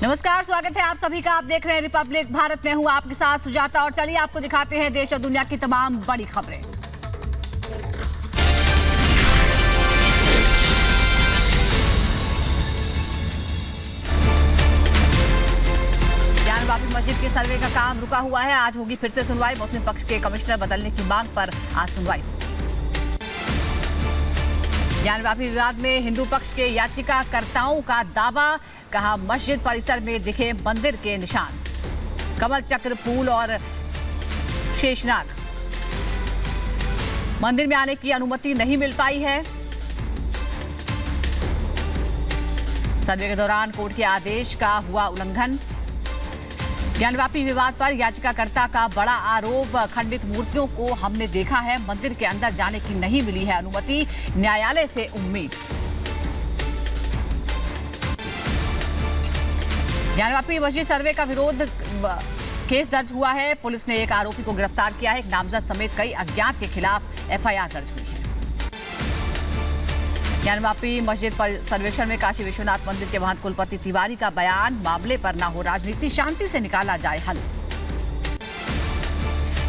नमस्कार, स्वागत है आप सभी का। आप देख रहे हैं रिपब्लिक भारत में हूं आपके साथ सुजाता और चलिए आपको दिखाते हैं देश और दुनिया की तमाम बड़ी खबरें। ज्ञानवापी मस्जिद के सर्वे का काम रुका हुआ है। आज होगी फिर से सुनवाई। मुस्लिम पक्ष के कमिश्नर बदलने की मांग पर आज सुनवाई। ज्ञानवापी विवाद में हिंदू पक्ष के याचिकाकर्ताओं का दावा, कहा मस्जिद परिसर में दिखे मंदिर के निशान, कमल चक्र, फूल और शेषनाग। मंदिर में आने की अनुमति नहीं मिल पाई है। सर्वे के दौरान कोर्ट के आदेश का हुआ उल्लंघन। ज्ञानवापी विवाद पर याचिकाकर्ता का बड़ा आरोप, खंडित मूर्तियों को हमने देखा है, मंदिर के अंदर जाने की नहीं मिली है अनुमति, न्यायालय से उम्मीद। ज्ञानवापी मस्जिद सर्वे का विरोध केस दर्ज हुआ है। पुलिस ने एक आरोपी को गिरफ्तार किया है। एक नामजद समेत कई अज्ञात के खिलाफ एफआईआर दर्ज हुई है। ज्ञानवापी मस्जिद पर सर्वेक्षण में काशी विश्वनाथ मंदिर के महंत कुलपति तिवारी का बयान, मामले पर न हो राजनीति, शांति से निकाला जाए हल।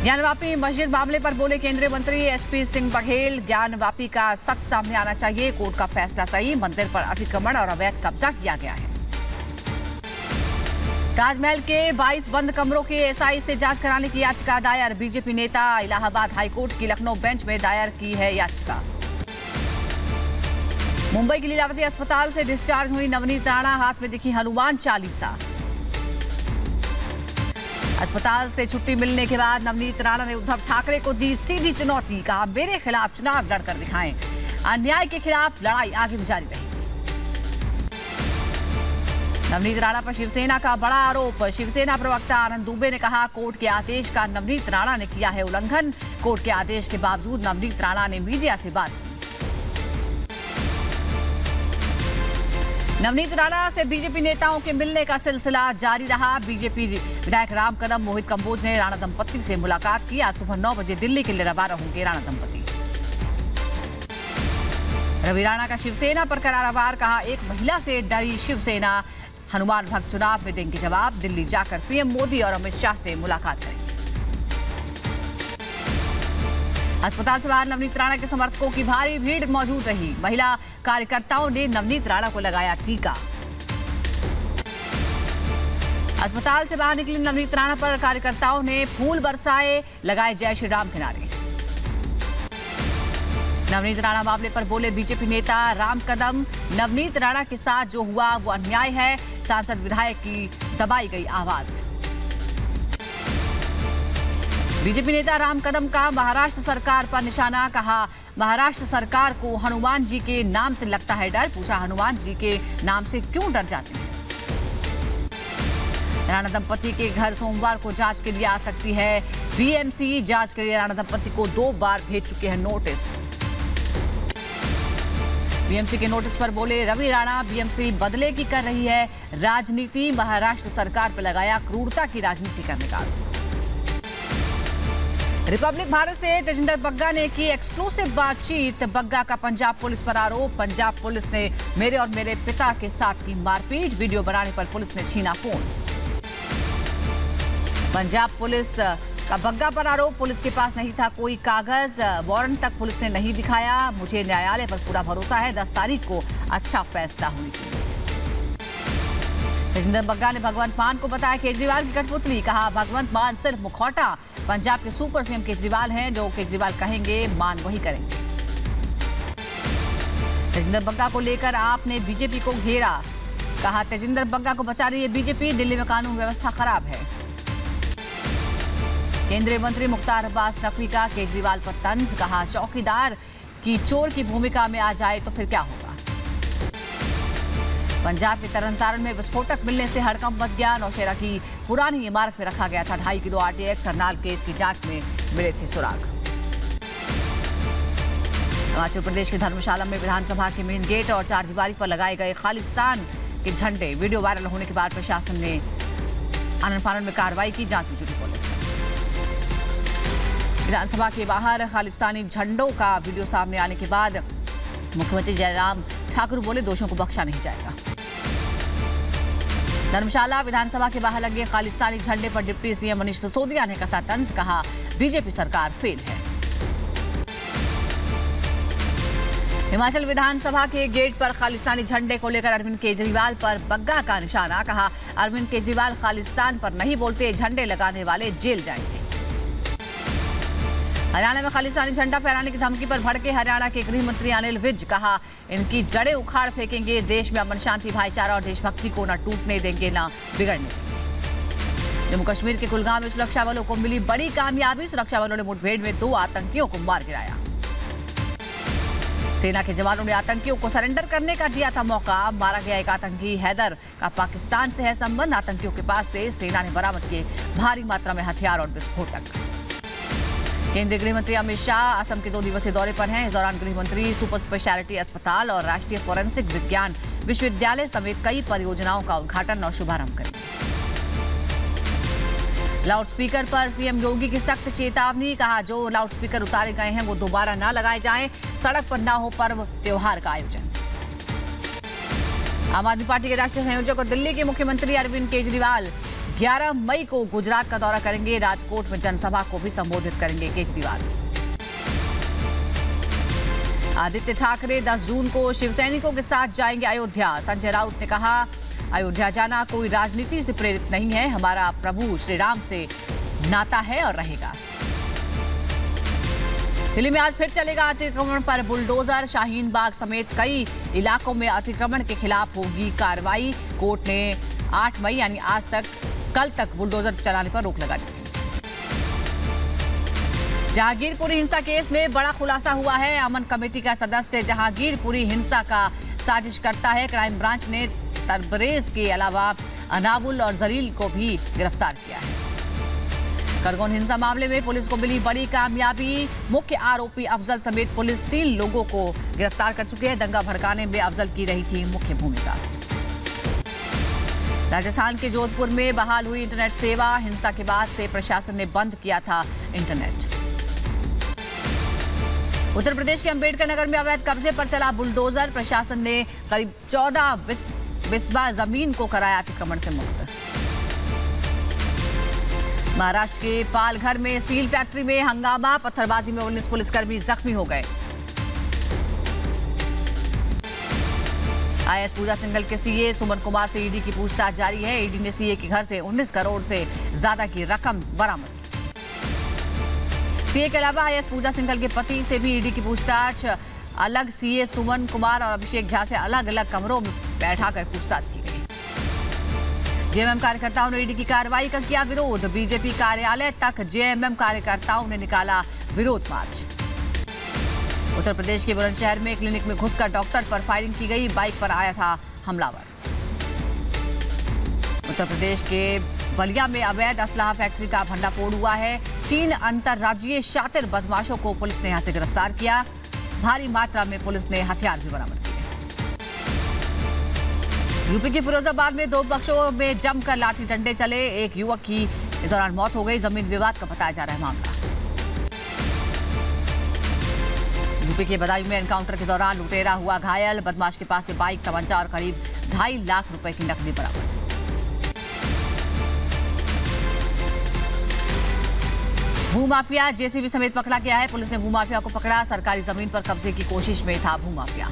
ज्ञानवापी मस्जिद मामले पर बोले केंद्रीय मंत्री एसपी सिंह बघेल, ज्ञानवापी का सच सामने आना चाहिए, कोर्ट का फैसला सही, मंदिर पर अतिक्रमण और अवैध कब्जा किया गया है। ताजमहल के 22 बंद कमरों के एसआई से जांच कराने की याचिका दायर। बीजेपी नेता इलाहाबाद हाईकोर्ट की लखनऊ बेंच में दायर की है याचिका। मुंबई की लीलावती अस्पताल से डिस्चार्ज हुई नवनीत राणा, हाथ में दिखी हनुमान चालीसा। अस्पताल से छुट्टी मिलने के बाद नवनीत राणा ने उद्धव ठाकरे को दी सीधी चुनौती, कहा मेरे खिलाफ चुनाव लड़कर दिखाएं। अन्याय के खिलाफ लड़ाई आगे भी जारी रही। नवनीत राणा पर शिवसेना का बड़ा आरोप। शिवसेना प्रवक्ता आनंद दुबे ने कहा कोर्ट के आदेश का नवनीत राणा ने किया है उल्लंघन। कोर्ट के आदेश के बावजूद नवनीत राणा ने मीडिया से बात की। नवनीत राणा से बीजेपी नेताओं के मिलने का सिलसिला जारी रहा। बीजेपी विधायक राम कदम, मोहित कंबोज ने राणा दंपति से मुलाकात की। आज सुबह 9 बजे दिल्ली के लिए रवाना होंगे राणा दंपति। रवि राणा का शिवसेना पर करारा वार, कहा एक महिला से डरी शिवसेना, हनुमान भक्त चुनाव में देंगे जवाब। दिल्ली जाकर पीएम मोदी और अमित शाह से मुलाकात करेंगे। अस्पताल से बाहर नवनीत राणा के समर्थकों की भारी भीड़ मौजूद रही। महिला कार्यकर्ताओं ने नवनीत राणा को लगाया टीका। अस्पताल से बाहर निकली नवनीत राणा पर कार्यकर्ताओं ने फूल बरसाए, लगाए जय श्री राम के नारे। नवनीत राणा मामले पर बोले बीजेपी नेता राम कदम, नवनीत राणा के साथ जो हुआ वो अन्याय है। सांसद विधायक की दबाई गई आवाज। बीजेपी नेता राम कदम का महाराष्ट्र सरकार पर निशाना, कहा महाराष्ट्र सरकार को हनुमान जी के नाम से लगता है डर। पूछा हनुमान जी के नाम से क्यों डर जाते हैं। राणा दंपति के घर सोमवार को जांच के लिए आ सकती है बीएमसी। जांच के लिए राणा दंपति को 2 बार भेज चुके हैं नोटिस। बीएमसी के नोटिस पर बोले रवि राणा, बीएमसी बदले की कर रही है राजनीति। महाराष्ट्र सरकार पर लगाया क्रूरता की राजनीति करने का आरोप। रिपब्लिक भारत से तेजिंदर बग्गा ने की एक्सक्लूसिव बातचीत। बग्गा का पंजाब पुलिस पर आरोप। पंजाब पुलिस ने मेरे और मेरे पिता के साथ की मारपीट। वीडियो बनाने पर पुलिस ने छीना फोन। पंजाब पुलिस का बग्गा पर आरोप। पुलिस के पास नहीं था कोई कागज, वारंट तक पुलिस ने नहीं दिखाया। मुझे न्यायालय पर पूरा भरोसा है, 10 तारीख को अच्छा फैसला होने की। तेजिंदर बग्गा ने भगवंत मान को बताया केजरीवाल की कठपुतली। कहा भगवंत मान सिर्फ मुखौटा, पंजाब के सुपर सीएम केजरीवाल हैं, जो केजरीवाल कहेंगे मान वही करेंगे। तेजिंदर बग्गा को लेकर आपने बीजेपी को घेरा। कहा तेजिंदर बग्गा को बचा रही है बीजेपी, दिल्ली में कानून व्यवस्था खराब है। केंद्रीय मंत्री मुख्तार अब्बास नकवी का केजरीवाल पर तंज। कहा चौकीदार की चोर की भूमिका में आ जाए तो फिर क्या होगा। पंजाब के तरनतारन में विस्फोटक मिलने से हड़कंप मच गया। नौशेरा की पुरानी इमारत में रखा गया था 2.5 किलो आरटीएक्स। करनाल केस की जांच में मिले थे सुराग। हिमाचल प्रदेश के धर्मशाला में विधानसभा के मेन गेट और 4 दीवारी पर लगाए गए खालिस्तान के झंडे। वीडियो वायरल होने के बाद प्रशासन ने आनन फानन में कार्रवाई की, जांच में जुटी पुलिस। विधानसभा के बाहर खालिस्तानी झंडों का वीडियो सामने आने के बाद मुख्यमंत्री जयराम ठाकुर बोले दोषियों को बख्शा नहीं जाएगा। धर्मशाला विधानसभा के बाहर लगे खालिस्तानी झंडे पर डिप्टी सीएम मनीष सिसोदिया ने कसा तंज, कहा बीजेपी सरकार फेल है। हिमाचल विधानसभा के गेट पर खालिस्तानी झंडे को लेकर अरविंद केजरीवाल पर बग्गा का निशाना, कहा अरविंद केजरीवाल खालिस्तान पर नहीं बोलते, झंडे लगाने वाले जेल जाएंगे। हरियाणा में खालिस्तानी झंडा फहराने की धमकी पर भड़के हरियाणा के गृह मंत्री अनिल विज, कहा इनकी जड़ें उखाड़ फेंकेंगे, देश में अमन शांति भाईचारा और देशभक्ति को न टूटने देंगे न बिगड़ने देंगे। जम्मू कश्मीर के कुलगाम में सुरक्षा बलों को मिली बड़ी कामयाबी, सुरक्षा बलों ने मुठभेड़ में 2 आतंकियों को मार गिराया। सेना के जवानों ने आतंकियों को सरेंडर करने का दिया था मौका, मारा गया एक आतंकी हैदर का पाकिस्तान से है संबंध। आतंकियों के पास से सेना ने बरामद किए भारी मात्रा में हथियार और विस्फोटक। केंद्रीय गृह मंत्री अमित शाह असम के 2 दिवसीय दौरे पर हैं। इस दौरान गृह मंत्री सुपर स्पेशलिटी अस्पताल और राष्ट्रीय फोरेंसिक विज्ञान विश्वविद्यालय समेत कई परियोजनाओं का उद्घाटन और शुभारंभ करेंगे। लाउडस्पीकर पर सीएम योगी की सख्त चेतावनी, कहा जो लाउडस्पीकर उतारे गए हैं वो दोबारा न लगाए जाएं, सड़क पर न हो पर्व त्योहार का आयोजन। आम आदमी पार्टी के राष्ट्रीय संयोजक और दिल्ली के मुख्यमंत्री अरविंद केजरीवाल 11 मई को गुजरात का दौरा करेंगे। राजकोट में जनसभा को भी संबोधित करेंगे केजरीवाल। आदित्य ठाकरे 10 जून को शिवसैनिकों के साथ जाएंगे अयोध्या। संजय राउत ने कहा अयोध्या जाना कोई राजनीति से प्रेरित नहीं है, हमारा प्रभु श्री राम से नाता है और रहेगा। दिल्ली में आज फिर चलेगा अतिक्रमण पर बुलडोजर, शाहीन बाग समेत कई इलाकों में अतिक्रमण के खिलाफ होगी कार्रवाई। कोर्ट ने 8 मई यानी आज तक कल तक बुलडोजर चलाने पर रोक लगा दी थी। जहांगीरपुरी हिंसा केस में बड़ा खुलासा हुआ है। अमन कमेटी का सदस्य जहांगीरपुरी हिंसा का साजिश करता है। क्राइम ब्रांच ने तरबरेज के अलावा अनाबुल और जलील को भी गिरफ्तार किया है। खरगोन हिंसा मामले में पुलिस को मिली बड़ी कामयाबी। मुख्य आरोपी अफजल समेत पुलिस 3 लोगों को गिरफ्तार कर चुकी है। दंगा भड़काने में अफजल की रही थी मुख्य भूमिका। राजस्थान के जोधपुर में बहाल हुई इंटरनेट सेवा। हिंसा के बाद से प्रशासन ने बंद किया था इंटरनेट। उत्तर प्रदेश के अंबेडकर नगर में अवैध कब्जे पर चला बुलडोजर। प्रशासन ने करीब 14 बिस्बा जमीन को कराया अतिक्रमण से मुक्त। महाराष्ट्र के पालघर में स्टील फैक्ट्री में हंगामा, पत्थरबाजी में 19 पुलिसकर्मी जख्मी हो गए। आईएएस पूजा सिंघल के सीए सुमन कुमार से ईडी की पूछताछ जारी है। ईडी ने सीए के घर से 19 करोड़ से ज्यादा की रकम बरामद की। सीए के अलावा आईएएस पूजा सिंघल के पति से भी ईडी की पूछताछ। अलग सीए सुमन कुमार और अभिषेक झा से अलग अलग कमरों में बैठाकर पूछताछ की गई। जेएमएम कार्यकर्ताओं ने ईडी की कार्रवाई का किया विरोध। बीजेपी कार्यालय तक जेएमएम कार्यकर्ताओं ने निकाला विरोध मार्च। उत्तर प्रदेश के बुलंदशहर में क्लिनिक में घुसकर डॉक्टर पर फायरिंग की गई। बाइक पर आया था हमलावर। उत्तर प्रदेश के बलिया में अवैध असलाह फैक्ट्री का भंडाफोड़ हुआ है। 3 अंतर्राज्यीय शातिर बदमाशों को पुलिस ने यहां से गिरफ्तार किया। भारी मात्रा में पुलिस ने हथियार भी बरामद किए। यूपी के फिरोजाबाद में 2 पक्षों में जमकर लाठी डंडे चले। एक युवक की इस दौरान मौत हो गई। जमीन विवाद का बताया जा रहा है मामला। यूपी के बदायूं में एनकाउंटर के दौरान लुटेरा हुआ घायल। बदमाश के पास से बाइक, तमंचा और करीब 2.5 लाख रुपए की नकदी बरामद। भूमाफिया जेसीबी समेत पकड़ा गया है। पुलिस ने भूमाफिया को पकड़ा। सरकारी जमीन पर कब्जे की कोशिश में था भूमाफिया।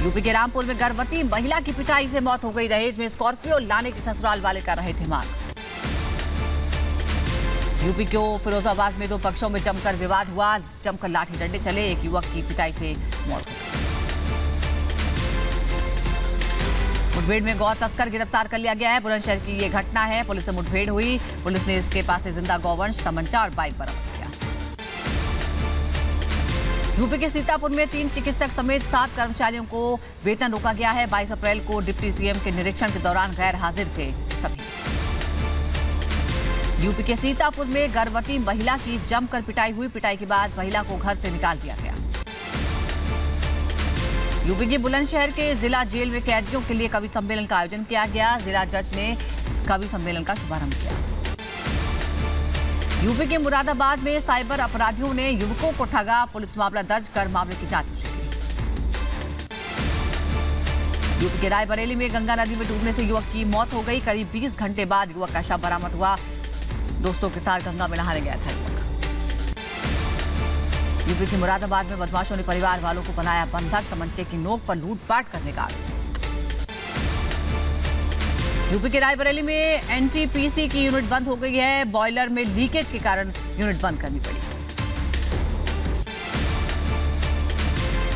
यूपी के रामपुर में गर्भवती महिला की पिटाई से मौत हो गई। दहेज में स्कॉर्पियो लाने की ससुराल वाले कर रहे थे मांग। यूपी के फिरोजाबाद में 2 पक्षों में जमकर विवाद हुआ। जमकर लाठी डंडे चले। एक युवक की पिटाई से मौत हो गई। मुठभेड़ में गौ तस्कर गिरफ्तार कर लिया गया है। बुलंदशहर की ये घटना है। पुलिस से मुठभेड़ हुई। पुलिस ने इसके पास से जिंदा गौवंश, तमंचा और बाइक बरामद किया। यूपी के सीतापुर में 3 चिकित्सक समेत 7 कर्मचारियों को वेतन रोका गया है। 22 अप्रैल को डिप्टी सीएम के निरीक्षण के दौरान गैर हाजिर थे सभी। यूपी के सीतापुर में गर्भवती महिला की जमकर पिटाई हुई। पिटाई के बाद महिला को घर से निकाल दिया गया। यूपी के बुलंदशहर के जिला जेल में कैदियों के लिए कवि सम्मेलन का आयोजन किया गया। जिला जज ने कवि सम्मेलन का शुभारंभ किया। यूपी के मुरादाबाद में साइबर अपराधियों ने युवकों को ठगा। पुलिस मामला दर्ज कर मामले की जांच शुरू की। यूपी के रायबरेली में गंगा नदी में डूबने से युवक की मौत हो गई। करीब 20 घंटे बाद युवक का शव बरामद हुआ। दोस्तों के साथ गंगा में नहाने गया था युवक। यूपी के मुरादाबाद में बदमाशों ने परिवार वालों को बनाया बंधक, तमंचे की नोक पर लूटपाट करने का आरोप। यूपी के रायबरेली में एनटीपीसी की यूनिट बंद हो गई है। बॉयलर में लीकेज के कारण यूनिट बंद करनी पड़ी।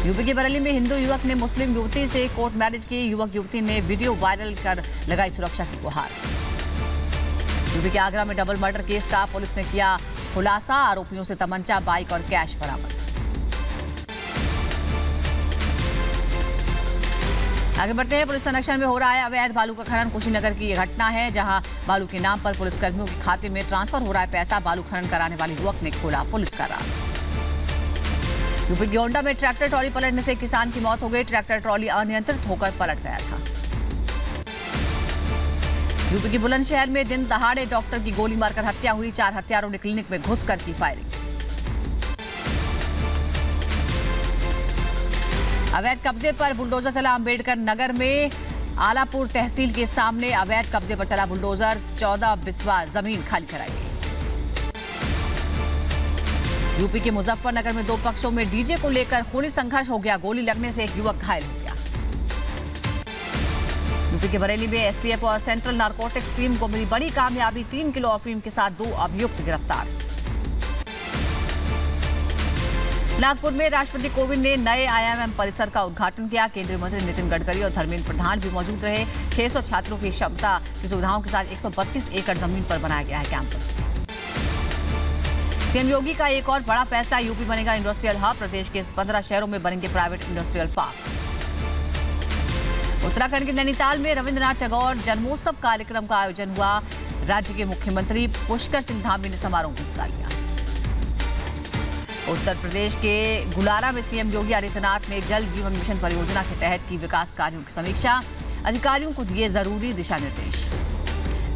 यूपी के बरेली में हिंदू युवक ने मुस्लिम युवती से कोर्ट मैरिज की। युवक युवती ने वीडियो वायरल कर लगाई सुरक्षा की गुहार। यूपी के आगरा में डबल मर्डर केस का पुलिस ने किया खुलासा। आरोपियों से तमंचा, बाइक और कैश बरामद। आगे बढ़ते हैं। पुलिस संरक्षण में हो रहा है अवैध बालू का खनन। कुशीनगर की यह घटना है, जहां बालू के नाम पर पुलिसकर्मियों के खाते में ट्रांसफर हो रहा है पैसा। बालू खनन कराने वाले युवक ने खोला पुलिस का राज। यूपी के गोंडा में ट्रैक्टर ट्रॉली पलटने से किसान की मौत हो गई। ट्रैक्टर ट्रॉली अनियंत्रित होकर पलट गया था। यूपी के बुलंदशहर में दिन दहाड़े डॉक्टर की गोली मारकर हत्या हुई। 4 हत्यारों ने क्लिनिक में घुसकर की फायरिंग। अवैध कब्जे पर बुलडोजर चला। अंबेडकर नगर में आलापुर तहसील के सामने अवैध कब्जे पर चला बुलडोजर। 14 बिस्वा जमीन खाली कराई गई। यूपी के मुजफ्फरनगर में 2 पक्षों में डीजे को लेकर खूनी संघर्ष हो गया। गोली लगने से एक युवक घायल हो गया। यूपी के बरेली में एसटीएफ और सेंट्रल नारकोटिक्स टीम को मिली बड़ी कामयाबी। 3 किलो अफीम के साथ 2 अभियुक्त गिरफ्तार। नागपुर में राष्ट्रपति कोविंद ने नए आईआईएम परिसर का उद्घाटन किया। केंद्रीय मंत्री नितिन गडकरी और धर्मेंद्र प्रधान भी मौजूद रहे। 600 छात्रों की क्षमता की सुविधाओं के साथ 132 एकड़ जमीन पर बनाया गया है कैंपस। सीएम योगी का एक और बड़ा फैसला। यूपी बनेगा इंडस्ट्रियल हब। प्रदेश के 15 शहरों में बनेंगे प्राइवेट इंडस्ट्रियल पार्क। उत्तराखंड के नैनीताल में रविंद्रनाथ टैगोर जन्मोत्सव कार्यक्रम का आयोजन हुआ। राज्य के मुख्यमंत्री पुष्कर सिंह धामी ने समारोह में हिस्सा लिया। उत्तर प्रदेश के गुलारा में सीएम योगी आदित्यनाथ ने जल जीवन मिशन परियोजना के तहत की विकास कार्यों की समीक्षा। अधिकारियों को दिए जरूरी दिशा निर्देश।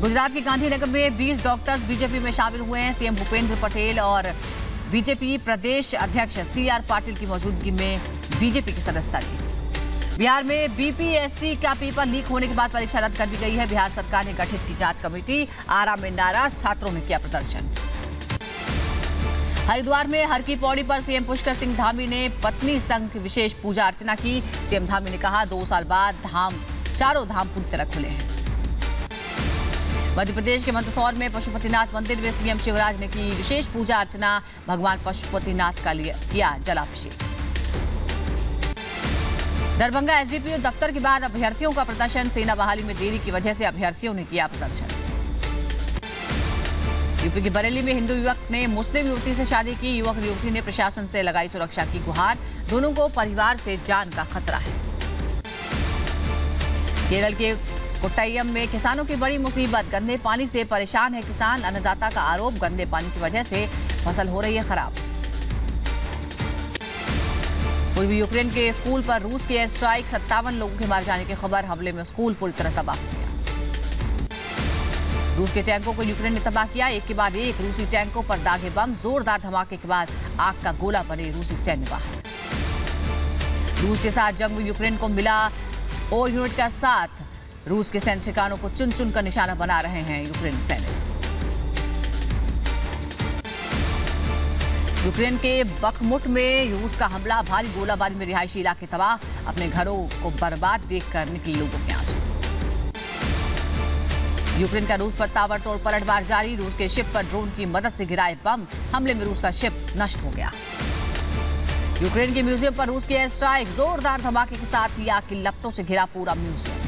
गुजरात के गांधीनगर में 20 डॉक्टर्स बीजेपी में शामिल हुए हैं। सीएम भूपेंद्र पटेल और बीजेपी प्रदेश अध्यक्ष सीआर पाटिल की मौजूदगी में बीजेपी की सदस्यता ली। बिहार में बीपीएससी का पेपर लीक होने के बाद परीक्षा रद्द कर दी गई है। बिहार सरकार ने गठित की जांच कमेटी। आरा में नाराज छात्रों ने किया प्रदर्शन। हरिद्वार में हर की पौड़ी पर सीएम पुष्कर सिंह धामी ने पत्नी संघ की विशेष पूजा अर्चना की। सीएम धामी ने कहा 2 साल बाद चारों धाम पूरी तरह खुले हैं। मध्य प्रदेश के मंदसौर में पशुपतिनाथ मंदिर में सीएम शिवराज ने की विशेष पूजा अर्चना। भगवान पशुपतिनाथ का किया जलाभिषेक। दरभंगा एसडीपीओ दफ्तर के बाद अभ्यर्थियों का प्रदर्शन। सेना बहाली में देरी की वजह से अभ्यर्थियों ने किया प्रदर्शन। यूपी के बरेली में हिंदू युवक ने मुस्लिम युवती से शादी की। युवक युवती ने प्रशासन से लगाई सुरक्षा की गुहार। दोनों को परिवार से जान का खतरा है। केरल के कोट्टयम में किसानों की बड़ी मुसीबत। गंदे पानी से परेशान है किसान। अन्नदाता का आरोप, गंदे पानी की वजह से फसल हो रही है खराब। पूर्वी यूक्रेन के स्कूल पर रूस के एयर स्ट्राइक। 57 लोगों के मारे जाने की खबर। हमले में स्कूल पूरी तरह तबाह हो गया। रूस के टैंकों को यूक्रेन ने तबाह किया। एक के बाद एक रूसी टैंकों पर दागे बम। जोरदार धमाके के बाद आग का गोला बने रूसी सैन्य वाहन। रूस के साथ जंग में यूक्रेन को मिला ओ यूनिट का साथ। रूस के सैन्य ठिकानों को चुन चुन कर निशाना बना रहे हैं यूक्रेन सैनिक। यूक्रेन के बखमुट में रूस का हमला। भारी गोलाबारी में रिहायशी इलाके तबाह। अपने घरों को बर्बाद देखकर निकले लोगों के आंसू। यूक्रेन का रूस पर ताबड़तोड़ पलटवार जारी। रूस के शिप पर ड्रोन की मदद से गिराए बम। हमले में रूस का शिप नष्ट हो गया। यूक्रेन के म्यूजियम पर रूस के एयर स्ट्राइक। जोरदार धमाके के साथ ही आग की लपटों से घिरा पूरा म्यूजियम।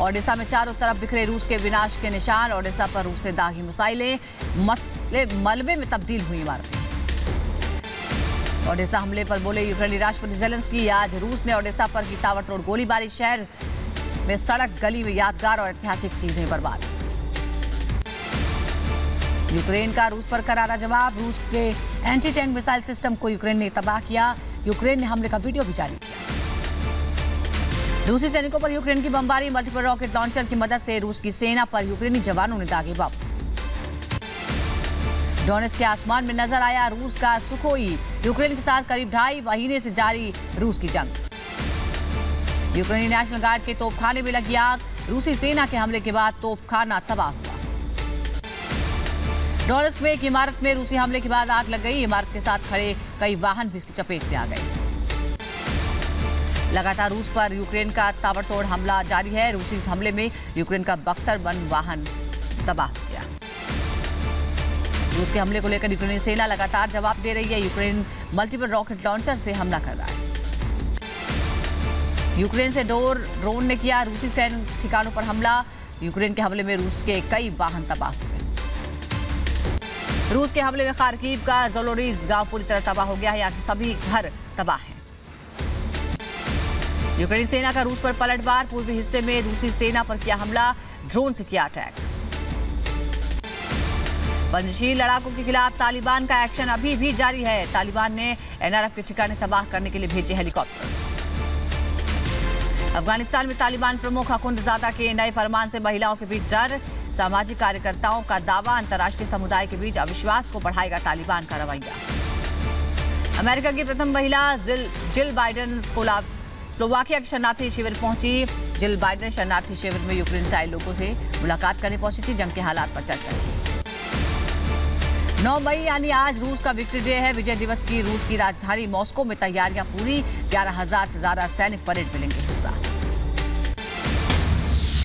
ओडिशा में चारों तरफ बिखरे रूस के विनाश के निशान। ओडिशा पर रूस ने दागी मिसाइलें। मलबे में तब्दील हुई इमारतें। ओडिशा हमले पर बोले यूक्रेनी राष्ट्रपति ज़ेलेंस्की। आज रूस ने ओडिशा पर की ताबड़तोड़ गोलीबारी। शहर में सड़क गली में यादगार और ऐतिहासिक चीजें बर्बाद। यूक्रेन का रूस पर करारा जवाब। रूस के एंटी टैंक मिसाइल सिस्टम को यूक्रेन ने तबाह किया। यूक्रेन ने हमले का वीडियो भी जारी किया। रूसी सैनिकों पर यूक्रेन की बमबारी। मल्टीपल रॉकेट लॉन्चर की मदद से रूस की सेना पर यूक्रेनी जवानों ने दागे बम। डोनेट्स्क के आसमान में नजर आया रूस का सुखोई। यूक्रेन के साथ करीब 2.5 महीने से जारी रूस की जंग। यूक्रेनी नेशनल गार्ड के तोपखाने में लगी आग। रूसी सेना के हमले के बाद तोपखाना तबाह हुआ। डोनेट्स्क में एक इमारत में रूसी हमले के बाद आग लग गई। इमारत के साथ खड़े कई वाहन भी इसकी चपेट में आ गए। लगातार रूस पर यूक्रेन का ताबड़तोड़ हमला जारी है। रूसी इस हमले में यूक्रेन का बख्तर-1 वाहन तबाह हो गया। रूस के हमले को लेकर यूक्रेनी सेना लगातार जवाब दे रही है। यूक्रेन मल्टीपल रॉकेट लॉन्चर से हमला कर रहा है। यूक्रेन से ड्रोन ने किया रूसी सैन्य ठिकानों पर हमला। यूक्रेन के हमले में रूस के कई वाहन तबाह हुए। रूस के हमले में खार्किव का ज़ोलोरीज गांव पूरी तरह तबाह हो गया है। यहाँ के सभी घर तबाह हैं। यूक्रेनी सेना का रूस पर पलटवार। पूर्वी हिस्से में रूसी सेना पर किया हमला। ड्रोन से किया अटैक। पंजशील लड़ाकों के खिलाफ तालिबान का एक्शन अभी भी जारी है। तालिबान ने एनआरएफ के ठिकाने तबाह करने के लिए भेजे हेलीकॉप्टर्स। अफगानिस्तान में तालिबान प्रमुख अखुंदजादा के नए फरमान से महिलाओं के बीच डर। सामाजिक कार्यकर्ताओं का दावा, अंतर्राष्ट्रीय समुदाय के बीच अविश्वास को बढ़ाएगा तालिबान का रवैया। अमेरिका की प्रथम महिला जिल बाइडेन स्लोवाकिया के शरणार्थी शिविर पहुंची। जिल बाइडेन शरणार्थी शिविर में यूक्रेन से आए लोगों से मुलाकात करने पहुंची थी। जंग के हालात पर चर्चा की। 9 मई यानी आज रूस का विक्ट्री डे है। विजय दिवस की रूस की राजधानी मॉस्को में तैयारियां पूरी। 11,000 से ज्यादा सैनिक परेड मिलेंगे।